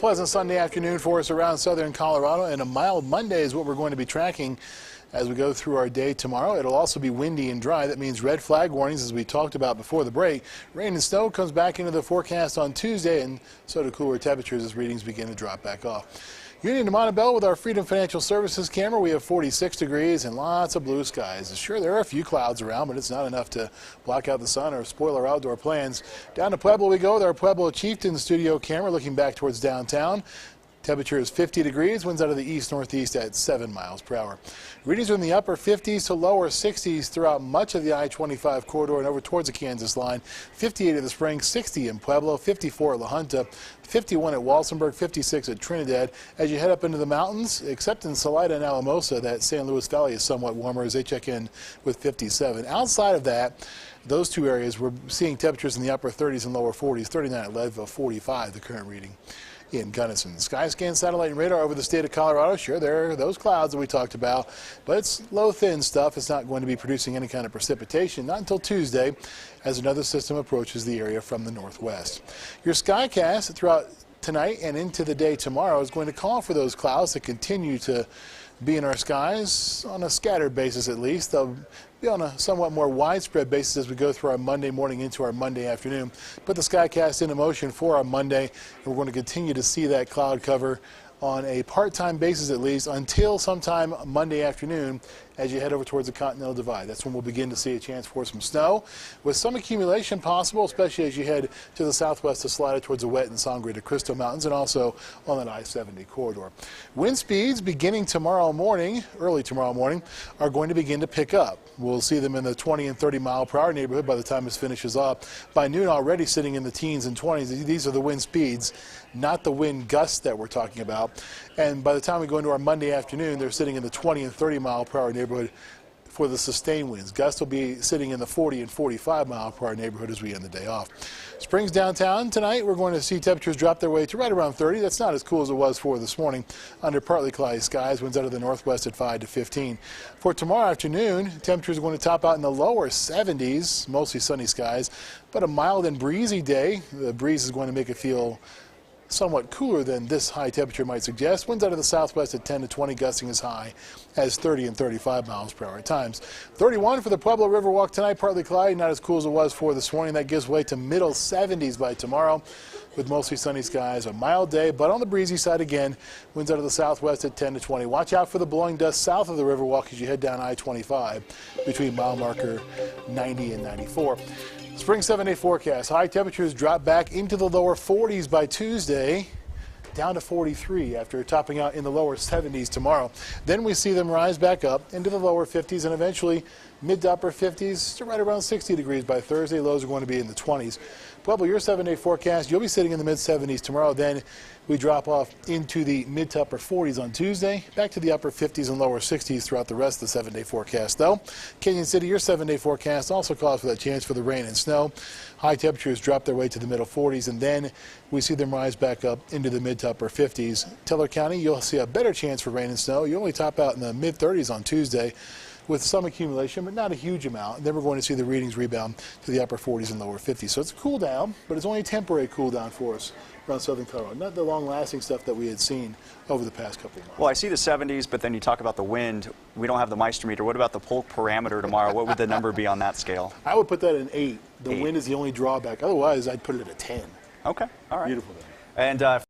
Pleasant Sunday afternoon for us around southern Colorado, and a mild Monday is what we're going to be tracking as we go through our day tomorrow. It'll also be windy and dry. That means red flag warnings, as we talked about before the break. Rain and snow comes back into the forecast on Tuesday, and so do cooler temperatures as readings begin to drop back off. Union to Montebello with our Freedom Financial Services camera. We have 46 degrees and lots of blue skies. Sure, there are a few clouds around, but it's not enough to block out the sun or spoil our outdoor plans. Down to Pueblo we go with our Pueblo Chieftain studio camera looking back towards downtown. Temperature is 50 degrees, winds out of the east-northeast at 7 miles per hour. Readings are in the upper 50s to lower 60s throughout much of the I-25 corridor and over towards the Kansas line. 58 at the Springs, 60 in Pueblo, 54 at La Junta, 51 at Walsenburg, 56 at Trinidad. As you head up into the mountains, except in Salida and Alamosa, that San Luis Valley is somewhat warmer as they check in with 57. Outside of that, those two areas, we're seeing temperatures in the upper 30s and lower 40s, 39 at Leadville, 45 the current reading in Gunnison. Skyscan satellite and radar over the state of Colorado. Sure, there are those clouds that we talked about, but it's low, thin stuff. It's not going to be producing any kind of precipitation, not until Tuesday, as another system approaches the area from the northwest. Your Skycast throughout tonight and into the day tomorrow is going to call for those clouds to continue to be in our skies on a scattered basis at least. They'll be on a somewhat more widespread basis as we go through our Monday morning into our Monday afternoon. Put the Skycast into motion for our Monday, and we're going to continue to see that cloud cover on a part-time basis at least until sometime Monday afternoon as you head over towards the Continental Divide. That's when we'll begin to see a chance for some snow with some accumulation possible, especially as you head to the southwest to Salida towards the Wet and Sangre de Cristo Mountains and also on that I-70 corridor. Wind speeds beginning tomorrow morning, early tomorrow morning, are going to begin to pick up. We'll see them in the 20 and 30 mile per hour neighborhood by the time this finishes up. By noon already sitting in the teens and 20s. These are the wind speeds, not the wind gusts that we're talking about. And by the time we go into our Monday afternoon, they're sitting in the 20 and 30 mile per hour neighborhood for the sustained winds. Gusts will be sitting in the 40 and 45 mile per hour neighborhood as we end the day off. Springs downtown tonight, we're going to see temperatures drop their way to right around 30. That's not as cool as it was for this morning under partly cloudy skies. Winds out of the northwest at 5 to 15. For tomorrow afternoon, temperatures are going to top out in the lower 70s, mostly sunny skies, but a mild and breezy day. The breeze is going to make it feel somewhat cooler than this high temperature might suggest. Winds out of the southwest at 10 to 20, gusting as high as 30 and 35 miles per hour at times. 31 for the Pueblo Riverwalk tonight, partly cloudy, not as cool as it was for this morning. That gives way to middle 70s by tomorrow with mostly sunny skies. A mild day, but on the breezy side again. Winds out of the southwest at 10 to 20. Watch out for the blowing dust south of the Riverwalk as you head down I-25 between mile marker 90 and 94. Spring 7-day forecast. High temperatures drop back into the lower 40s by Tuesday, down to 43 after topping out in the lower 70s tomorrow. Then we see them rise back up into the lower 50s and eventually mid to upper 50s to right around 60 degrees by Thursday. Lows are going to be in the 20s. Pueblo, your 7-day forecast, you'll be sitting in the mid 70s tomorrow. Then we drop off into the mid to upper 40s on Tuesday, back to the upper 50s and lower 60s throughout the rest of the 7-day forecast, though. Canyon City, your 7-day forecast also calls for that chance for the rain and snow. High temperatures drop their way to the middle 40s, and then we see them rise back up into the mid to upper 50s. Teller County, you'll see a better chance for rain and snow. You only top out in the mid 30s on Tuesday, with some accumulation, but not a huge amount. And then we're going to see the readings rebound to the upper 40s and lower 50s. So it's a cool down, but it's only a temporary cool down for us around southern Colorado. Not the long-lasting stuff that we had seen over the past couple of months. Well, I see the 70s, but then you talk about the wind. We don't have the Meister meter. What about the pulse parameter tomorrow? What would the number be on that scale? I would put that in 8. The wind is the only drawback. Otherwise, I'd put it at a 10. Okay. All right. Beautiful day. And